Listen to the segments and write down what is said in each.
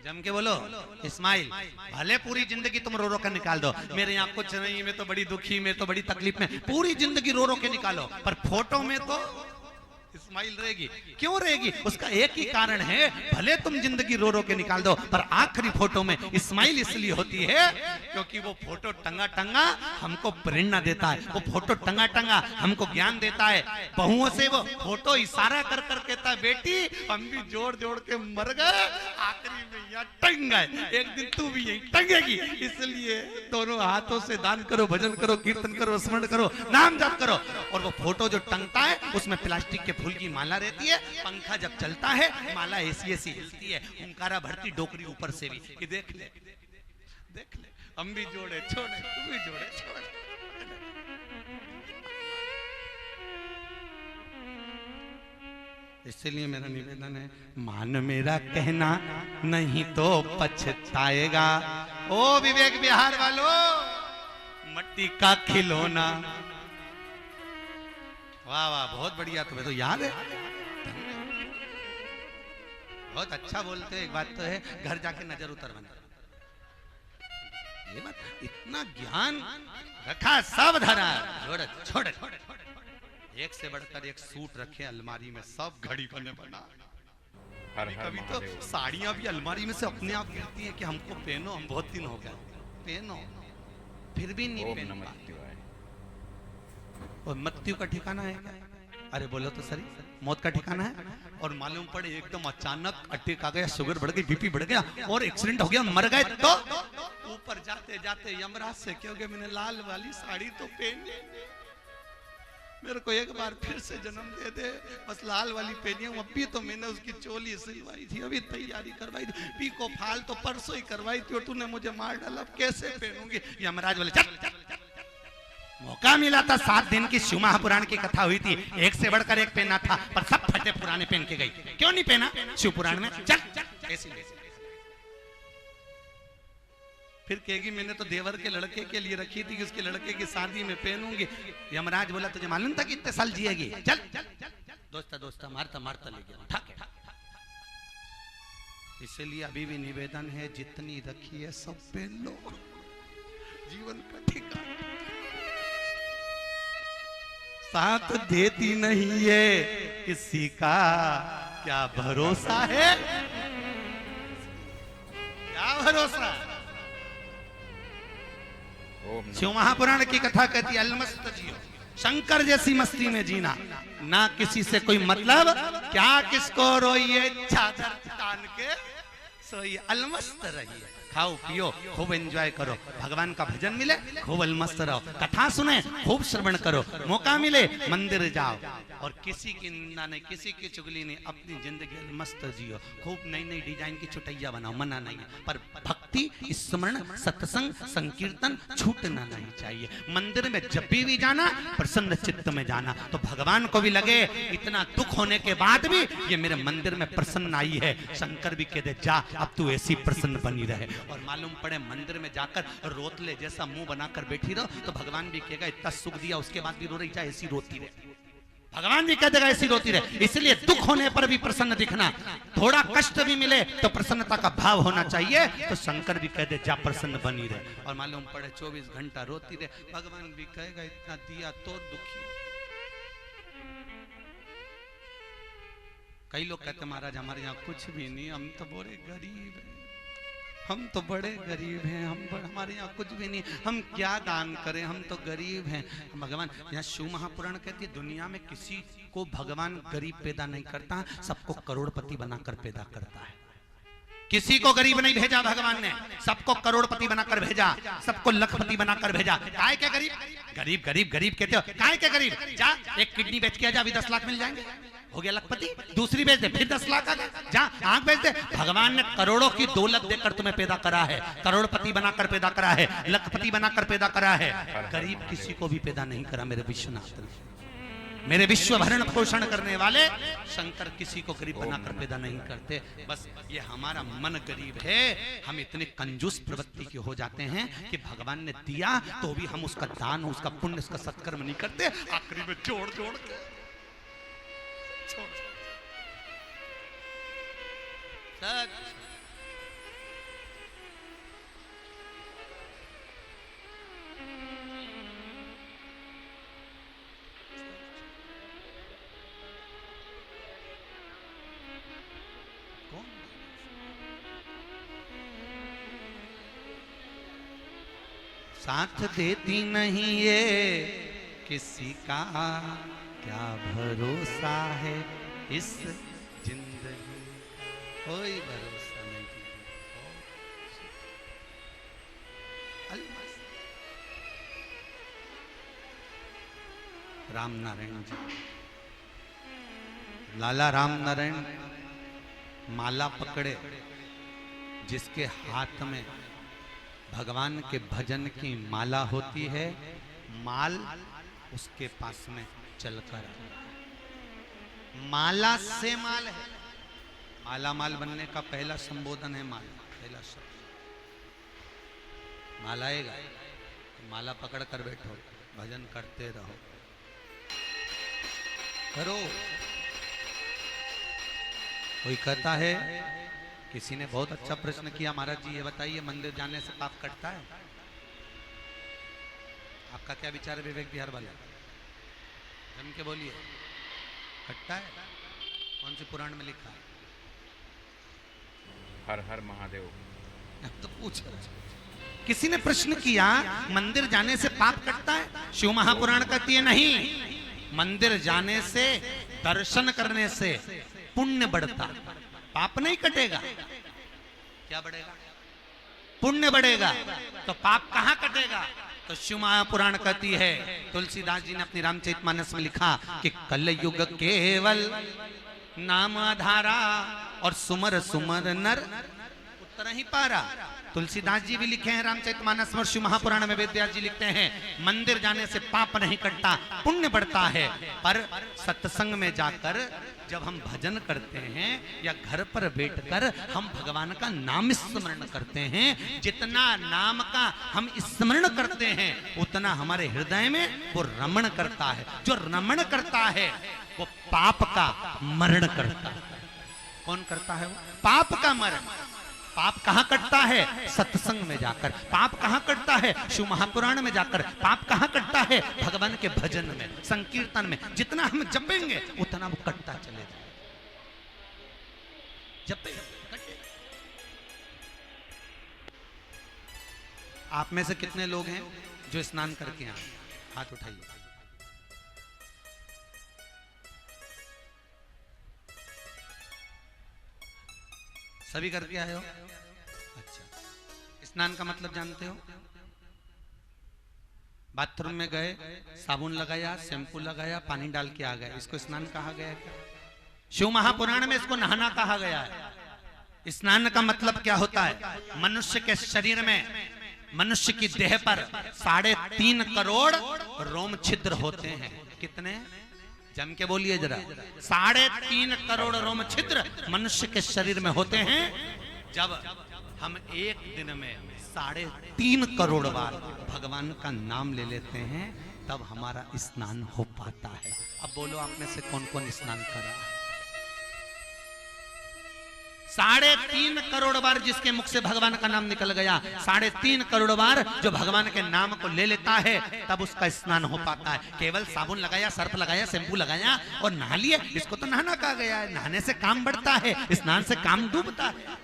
जम के बोलो इस्माइल, भले पूरी जिंदगी तुम रो रो कर निकाल दो, मेरे यहाँ कुछ नहीं, मैं तो बड़ी दुखी, मैं तो बड़ी तकलीफ में, पूरी जिंदगी रो रो के निकालो, पर फोटो में तो इस्माइल रहेगी। क्यों रहेगी? उसका एक ही कारण है, भले तुम जिंदगी रो रो के निकाल दो, पर आखिरी फोटो में इस्माइल इसलिए होती है क्योंकि वो फोटो टंगा टंगा हमको प्रेरणा देता है, वो फोटो टंगा टंगा हमको ज्ञान देता है। बहुओं से वो फोटो इशारा कर कर कहता है, बेटी हम भी जोड़ जोड़ के मर गए, आखिरी में यहाँ टंग गए, एक दिन तू भी यही टंगेगी, इसलिए दोनों हाथों से दान करो, भजन करो, कीर्तन करो, स्मरण करो, नाम जप करो। और वो फोटो जो टंगता है उसमें प्लास्टिक के फूल की माला रहती है, पंखा जब चलता है माला ऐसी ऐसी हिलती है, हुंकारा भरती डोकरी ऊपर से भी कि देख ले देख ले, हम भी जोड़े छोड़े, तू भी जोड़े छोड़े। इसलिए मेरा निवेदन है, मान मेरा कहना नहीं तो पछताएगा। ओ विवेक बिहार वालों, मट्टी का खिलौना, वाह वाह, बहुत बढ़िया, तुम्हें तो याद है, बहुत अच्छा बोलते हो। एक बात तो है, घर जाके नजर उतर बना, ये बात, इतना ज्ञान रखा, सब धरा, छोड़ छोड़, एक से बढ़कर एक सूट रखे अलमारी में, सब घड़ी बने बना। कभी तो साड़ियां भी अलमारी में से अपने आप गिरती हैं कि हमको पहनो, हम बहुत दिन हो गए पहनो, फिर भी नहीं पहन पाते। और मृत्यु का ठिकाना है क्या? अरे बोलो तो सही, मौत का ठिकाना है। और मालूम पड़े एकदम अचानक अटैक आ गया, शुगर बढ़ गई, बीपी बढ़ गया और एक्सीडेंट हो गया, मर गए, तो ऊपर जाते जाते यमराज से क्योंकि मैंने लाल वाली साड़ी तो पहनी, मेरे को एक बार फिर से जन्म दे दे, बस लाल वाली पहनी हूं। अभी तो मैंने उसकी चोली सिलवाई थी, अभी तैयारी करवाई थी, पीको फाल तो परसों ही करवाई थी और तूने मुझे मार डाला, अब कैसे पहनूंगी? यमराज बोले चल, मौका मिला था, 7 दिन की शिव महापुराण की कथा हुई थी, एक से बढ़कर एक पहना था, पर सब फटे पुराने पहन के गई। क्यों नहीं पहना शिव पुराण में? चल ऐसी फिर कहेगी मैंने तो देवर के लड़के के लिए रखी थी कि उसके लड़के की शादी में पहनूंगी। यमराज बोला तुझे मालूम था कि इतने साल जिएगी? चल दोस्ता मारता मारता ले गया। इसलिए अभी भी निवेदन है, जितनी रखी है सब पहन लो, जीवन का ठिकाना साथ देती नहीं है किसी का, क्या भरोसा है, क्या भरोसा। शिव महापुराण की कथा कहती है, अलमस्त जियो, शंकर जैसी मस्ती में जीना, ना किसी से कोई मतलब, क्या किसको रोइए, चादर तान के सोइए, अलमस्त रहिए, खाओ पियो, खूब एंजॉय करो, भगवान का भजन मिले खूब अलमस्त रहो, कथा सुने खूब श्रवण करो, मौका मिले मंदिर जाओ, और किसी की निंदा नहीं, किसी की चुगली नहीं, अपनी जिंदगी अलमस्त जियो, खूब नई नई डिजाइन की चुटैया बनाओ, मना नहीं है, पर भक्ति, स्मरण, सत्संग, संकीर्तन छूटना नहीं चाहिए। मंदिर में जब भी जाना प्रसन्न चित्त में जाना, तो भगवान को भी लगे इतना दुख होने के बाद भी ये मेरे मंदिर में प्रसन्न आई है, शंकर भी कह दे जा अब तू ऐसी प्रसन्न बनी रहे। और मालूम पड़े मंदिर में जाकर रोतले जैसा मुंह बनाकर बैठी रहो, तो भगवान भी कहेगा इतना सुख दिया उसके बाद भी रो रही, चाहे ऐसी रोती रहे, भगवान भी कह देगा ऐसी रोती रहे। इसलिए दुख होने पर भी प्रसन्न दिखना, थोड़ा कष्ट भी मिले तो प्रसन्नता का भाव होना चाहिए, तो शंकर भी कह दे जा प्रसन्न बनी रहे। और मालूम पड़े 24 घंटा रोती रहे, भगवान भी कहेगा इतना दिया तो दुखी। कई लोग कहते महाराज हमारे यहाँ कुछ भी नहीं, हम तो बड़े गरीब हैं, हम तो बड़े गरीब हैं, हमारे यहाँ कुछ भी नहीं, हम क्या दान करें, हम तो गरीब हैं। भगवान यहाँ शिव महापुराण कहती है, दुनिया में किसी को भगवान गरीब पैदा नहीं करता, सबको करोड़पति बनाकर पैदा करता है। किसी को गरीब नहीं भेजा भगवान ने, सबको करोड़पति बनाकर भेजा, सबको लखपति बनाकर भेजा। काय के गरीब गरीब गरीब गरीब कहते हो, काय के गरीब? जा एक किडनी बेच के आ जा, अभी 10 लाख मिल जाएंगे, हो गया लखपति। दूसरी बेच दे, फिर 10 लाख आ गए, जा आंख बेच दे। भगवान ने करोड़ों की दौलत देकर तुम्हें पैदा करा है, करोड़पति बनाकर पैदा करा है, लखपति बनाकर पैदा करा है, गरीब किसी को भी पैदा नहीं करा। मेरे विश्वनाथ ने, मेरे विश्व भरण पोषण करने वाले शंकर किसी को गरीब बनाकर पैदा नहीं करते। बस ये हमारा मन गरीब है, हम इतने कंजूस प्रवृत्ति के हो जाते हैं कि भगवान ने दिया तो भी हम उसका दान, उसका पुण्य, उसका सत्कर्म नहीं करते, आखिरी में जोड़ जोड़ के छोड़। साथ देती नहीं ये किसी का क्या भरोसा है इस जिंदगी, कोई भरोसा नहीं। राम नारायण जी, लाला राम नारायण माला पकड़े, जिसके हाथ में भगवान के भजन की माला होती है, माल उसके पास में चलकर, माला से माल है। माला माल बनने का पहला संबोधन है माला, पहला शब्द माला आएगा, माला पकड़ कर बैठो, भजन करते रहो, करो। कोई कहता है, किसी ने बहुत अच्छा प्रश्न किया, महाराज जी ये बताइए मंदिर जाने से पाप कटता है? आपका क्या विचार है विवेक बिहार वाले? जम के बोलिए, कटता है? कौन से पुराण में लिखा है? हर हर महादेव। तो पूछ, किसी ने प्रश्न किया मंदिर जाने से पाप कटता है? शिव महापुराण कहती है नहीं, मंदिर जाने से, दर्शन करने से पुण्य बढ़ता, पाप नहीं कटेगा। क्या बढ़ेगा? पुण्य बढ़ेगा। तो पाप कहां कटेगा? तो शिव महापुराण कहती है, तुलसीदास जी ने अपनी रामचरितमानस में लिखा कि कलयुग केवल नाम आधारा और सुमर सुमर नर उत्तर ही पारा। तुलसीदास जी भी लिखे हैं रामचरितमानस में, शिव महापुराण में वेदव्यास जी लिखते हैं, मंदिर जाने से पाप नहीं कटता, पुण्य बढ़ता है। पर सत्संग में जाकर जब हम भजन करते हैं या घर पर बैठकर हम भगवान का नाम स्मरण करते हैं, जितना नाम का हम स्मरण करते हैं उतना हमारे हृदय में वो रमण करता है। जो रमण करता है वो पाप का मरण करता है। कौन करता है वो? पाप का मरण। पाप कहां कटता है? सत्संग में जाकर। पाप कहां कटता है? शिव महापुराण में जाकर। पाप कहां कटता है? भगवान के भजन में, संकीर्तन में। जितना हम जपेंगे उतना वो कटता चले जाए। जपे कटे। आप में से कितने लोग हैं जो स्नान करके आए? हाथ उठाइए। सभी करके आए हो? अच्छा, स्नान का मतलब जानते हो? बाथरूम में गए, साबुन लगाया, शैम्पू लगाया, पानी डाल के आ गए, इसको स्नान कहा गया है? शिव महापुराण में इसको नहाना कहा गया है। स्नान का मतलब क्या होता है? मनुष्य के शरीर में, मनुष्य की देह पर 3.5 करोड़ रोम छिद्र होते हैं। कितने? जम के बोलिए जरा। 3.5 करोड़ रोम छिद्र मनुष्य के शरीर में होते हैं। जब हम एक दिन में 3.5 करोड़ बार भगवान का नाम ले लेते हैं तब हमारा स्नान हो पाता है। अब बोलो आप में से कौन कौन स्नान करा है? 3.5 करोड़ बार जिसके मुख से भगवान का नाम निकल गया, 3.5 करोड़ बार जो भगवान के नाम को ले लेता है तब उसका स्नान हो पाता है। केवल साबुन लगाया, सर्फ लगाया, शैम्पू लगाया और नहा लिया, इसको तो नहाना कहा गया है। नहाने से काम बढ़ता है, स्नान से काम डूबता है,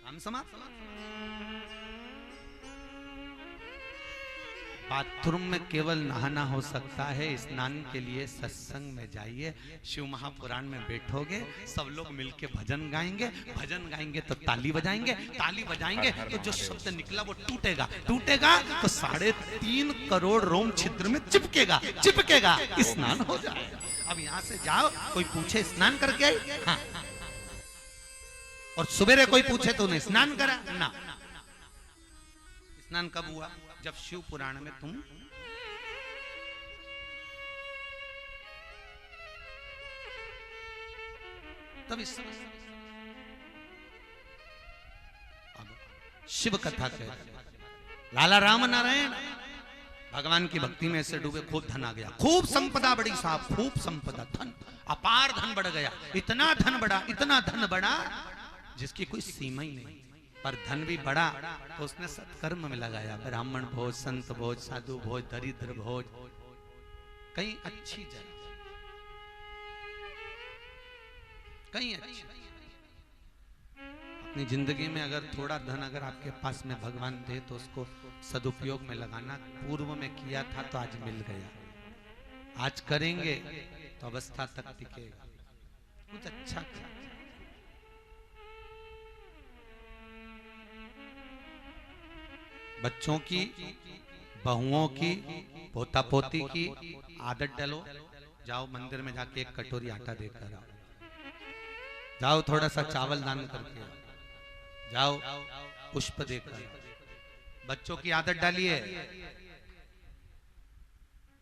काम समाप्त। बाथरूम में केवल नहाना हो सकता है, स्नान के लिए सत्संग में जाइए, शिव महापुराण में बैठोगे, सब लोग मिलके भजन गाएंगे, भजन गाएंगे तो ताली बजाएंगे, ताली बजाएंगे तो जो शब्द निकला वो टूटेगा, टूटेगा तो 3.5 करोड़ रोम छिद्र में चिपकेगा, चिपकेगा, स्नान हो जाएगा। अब यहाँ से जाओ, कोई पूछे स्नान करके आई? हाँ। और सवेरे कोई पूछे तो उन्हें स्नान करा ना। स्नान कब हुआ? जब शिव पुराण में तुम तब इस शिव कथा कहते लाला राम नारायण भगवान की भक्ति में ऐसे डूबे, खूब धन आ गया, खूब संपदा बढ़ी साहब, खूब संपदा, धन, अपार धन बढ़ गया, इतना धन बढ़ा, इतना धन बढ़ा जिसकी कोई सीमा ही नहीं। पर धन भी बढ़ा तो उसने सत्कर्म में लगाया, ब्राह्मण भोज, संत भोज, साधु भोज, दरिद्र भोज, कहीं अच्छी जगह, कहीं अच्छी। अपनी जिंदगी में अगर थोड़ा धन अगर आपके पास में भगवान दे तो उसको सदुपयोग में लगाना। पूर्व में किया था तो आज मिल गया, आज करेंगे तो अवस्था तक टिकेगा। कुछ अच्छा कर। बच्चों की, बहुओं की, पोता पोती की आदत डालो। जाओ मंदिर में जाके एक कटोरी आटा देकर आओ, जाओ थोड़ा सा चावल दान करके आओ, जाओ पुष्प देकर आओ। बच्चों की आदत डालिए।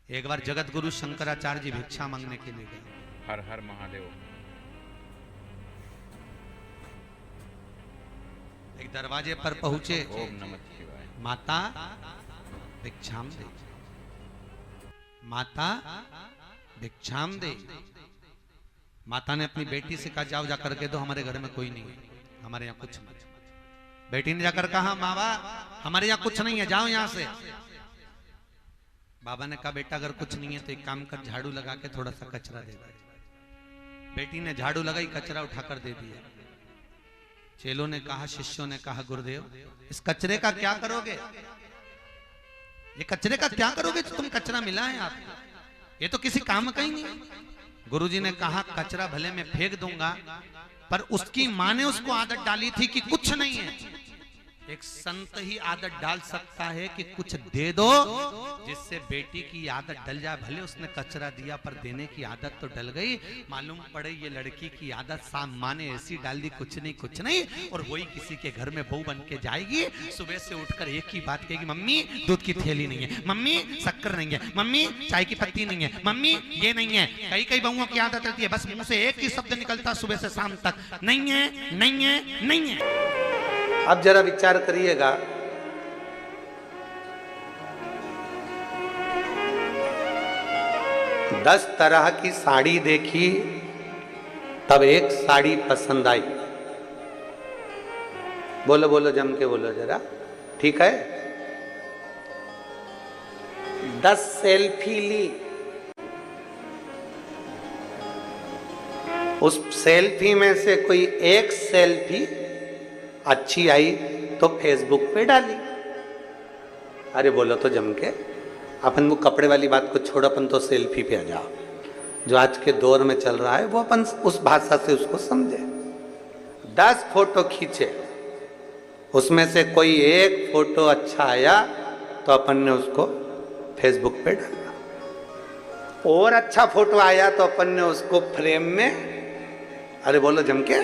एक बार जगत गुरु शंकराचार्य जी भिक्षा मांगने के लिए गए। हर हर महादेव। एक दरवाजे पर पहुंचे। ओम नमः शिवाय। माता भिक्षाम दे, माता भिक्षाम दे। माता ने अपनी बेटी से कहा जाओ जाकर के दो, हमारे घर में कोई नहीं है, हमारे यहाँ कुछ नहीं। बेटी ने जाकर कहा बाबा हमारे यहाँ कुछ नहीं है, जाओ यहाँ से। बाबा ने कहा बेटा अगर कुछ नहीं है तो एक काम कर, झाड़ू लगा के थोड़ा सा कचरा दे दे। बेटी ने झाड़ू लगाई, कचरा उठाकर दे दिया। चेलों ने कहा, शिष्यों ने कहा गुरुदेव इस कचरे का क्या करोगे? ये कचरे का क्या करोगे? तुम कचरा मिला है आपको, ये तो किसी काम का ही नहीं। गुरुजी ने कहा कचरा भले मैं फेंक दूंगा, पर उसकी मां ने उसको आदत डाली थी कि कुछ नहीं है। एक संत ही आदत डाल सकता है कि कुछ दे दो, जिससे बेटी की आदत डल जाए। भले उसने कचरा दिया पर देने की आदत तो डल गई। मालूम पड़े ये लड़की की आदत साम माँ ने ऐसी डाल दी, कुछ नहीं कुछ नहीं, और वही किसी के घर में बहू बन के जाएगी। सुबह से उठकर एक ही बात कहेगी, मम्मी दूध की थैली नहीं है, मम्मी शक्कर नहीं है, मम्मी चाय की पत्ती नहीं है, मम्मी ये नहीं है। कई कई बहुओं की आदत रहती है बस मुंह से एक ही शब्द निकलता सुबह से शाम तक, नहीं है नहीं है नहीं है। अब जरा विचार करिएगा, दस तरह की साड़ी देखी तब एक साड़ी पसंद आई। बोलो बोलो जम के बोलो जरा, ठीक है। 10 सेल्फी ली, उस सेल्फी में से कोई एक सेल्फी अच्छी आई तो फेसबुक पे डाली। अरे बोलो तो जम के। अपन वो कपड़े वाली बात को छोड़, अपन तो सेल्फी पे आ जाओ। जो आज के दौर में चल रहा है वो अपन उस भाषा से उसको समझे। 10 फोटो खींचे, उसमें से कोई एक फोटो अच्छा आया तो अपन ने उसको फेसबुक पे डाला। और अच्छा फोटो आया तो अपन ने उसको फ्रेम में, अरे बोलो जम के,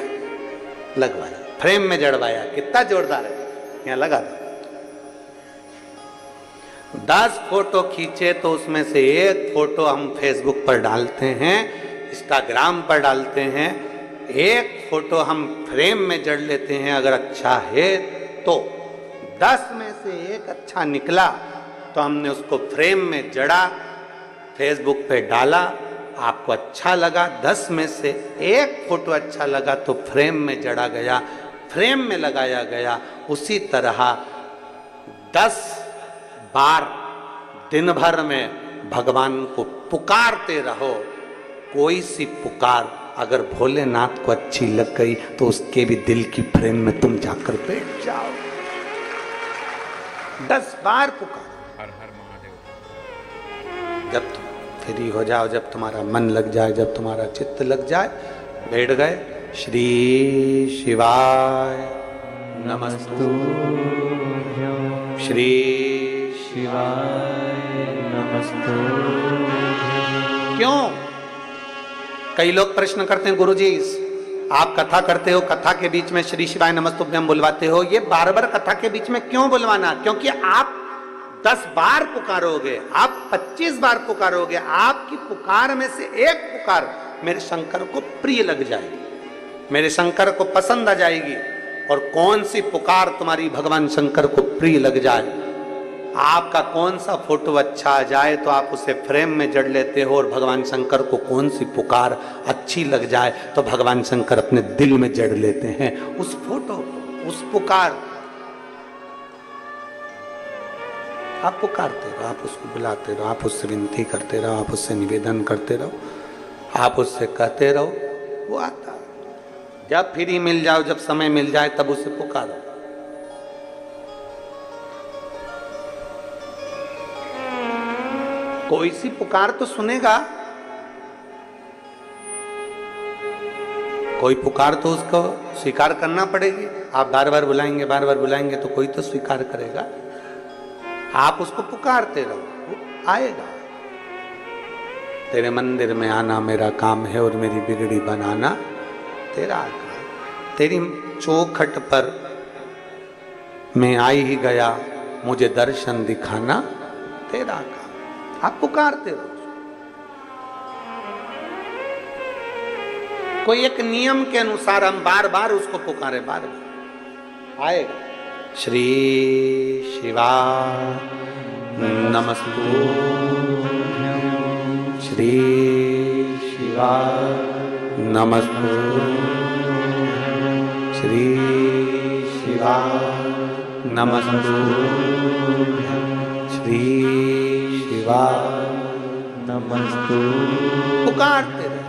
लगवाया, फ्रेम में जड़वाया। कितना जोरदार है, यहाँ लगा दो। 10 फोटो खींचे तो उसमें से एक फोटो हम फेसबुक पर डालते हैं, इंस्टाग्राम पर डालते हैं। एक फोटो हम फ्रेम में जड़ लेते हैं, अगर अच्छा है तो। 10 में से एक अच्छा निकला तो हमने उसको फ्रेम में जड़ा, फेसबुक पे डाला, आपको अच्छा लगा। 10 में से एक फोटो अच्छा लगा तो फ्रेम में जड़ा गया, फ्रेम में लगाया गया। उसी तरह 10 बार दिन भर में भगवान को पुकारते रहो। कोई सी पुकार अगर भोलेनाथ को अच्छी लग गई तो उसके भी दिल की फ्रेम में तुम जाकर बैठ जाओ। 10 बार पुकार। हर हर महादेव। जब तुम फ्री हो जाओ, जब तुम्हारा मन लग जाए, जब तुम्हारा चित्त लग जाए, बैठ गए। श्री शिवाय नमस्तुभ्यं, श्री शिवाय नमस्तुभ्यं। क्यों? कई लोग प्रश्न करते हैं, गुरुजी आप कथा करते हो, कथा के बीच में श्री शिवाय नमस्तुभ्यं बुलवाते हो, ये बार बार कथा के बीच में क्यों बुलवाना? क्योंकि आप 10 बार पुकारोगे, आप 25 बार पुकारोगे, आपकी पुकार में से एक पुकार मेरे शंकर को प्रिय लग जाएगी, मेरे शंकर को पसंद आ जाएगी। और कौन सी पुकार तुम्हारी भगवान शंकर को प्रिय लग जाए? आपका कौन सा फोटो अच्छा आ जाए तो आप उसे फ्रेम में जड़ लेते हो, और भगवान शंकर को कौन सी पुकार अच्छी लग जाए तो भगवान शंकर अपने दिल में जड़ लेते हैं उस फोटो को, उस पुकार। आप पुकारते रहो, आप उसको बुलाते रहो, आप उससे विनती करते रहो, आप उससे निवेदन करते रहो, आप उससे कहते रहो, वो आता है। जब फ्री मिल जाओ, जब समय मिल जाए तब उसे पुकारो। कोई सी पुकार तो सुनेगा, कोई पुकार तो उसको स्वीकार करना पड़ेगी। आप बार बार बुलाएंगे, बार बार बुलाएंगे तो कोई तो स्वीकार करेगा। आप उसको पुकारते रहो, वो आएगा। तेरे मंदिर में आना मेरा काम है और मेरी बिगड़ी बनाना तेरा काम। तेरी चौखट पर मैं आई ही गया, मुझे दर्शन दिखाना तेरा काम। आप पुकारते रहो। कोई एक नियम के अनुसार हम बार बार उसको पुकारे, बार बार आएगा। श्री शिवा नमस्तु, श्री शिवा नमस्तु, श्री शिवा नमस्तु, श्री शिवा नमस्तु। पुकारते रहे।